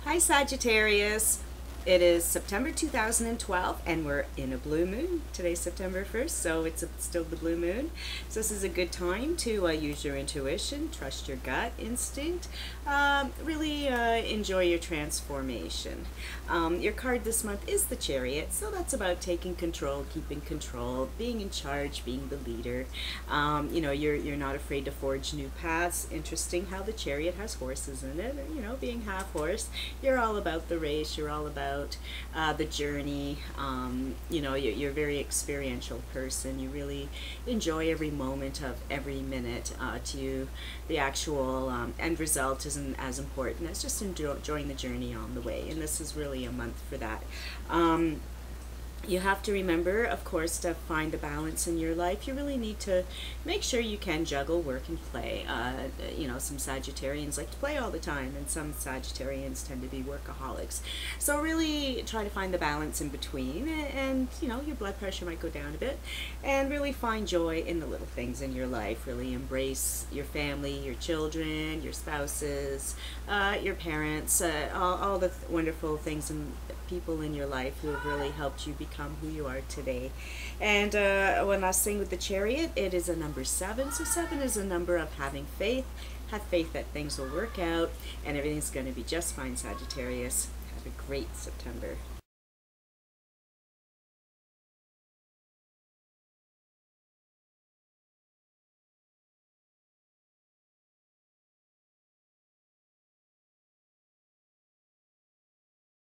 Hi Sagittarius. It is September 2012 and we're in a blue moon. Today's September 1st, so it's still the blue moon. So this is a good time to use your intuition, trust your gut instinct, really enjoy your transformation. Your card this month is the Chariot, so that's about taking control, keeping control, being in charge, being the leader. You're not afraid to forge new paths. Interesting how the Chariot has horses in it. Being half horse, you're all about the race. You're all about the journey. You're a very experiential person. You really enjoy every moment of every minute. To you, the actual end result isn't as important as just enjoying the journey on the way. And this is really a month for that. You have to remember, of course, to find the balance in your life. You really need to make sure you can juggle work and play. Some Sagittarians like to play all the time, and some Sagittarians tend to be workaholics. So really try to find the balance in between, and your blood pressure might go down a bit, and really find joy in the little things in your life. Really embrace your family, your children, your spouses, your parents, all the wonderful things and people in your life who have really helped you become who you are today. And one last thing with the Chariot, it is a number 7. So 7 is a number of having faith. Have faith that things will work out and everything's going to be just fine, Sagittarius. Have a great September.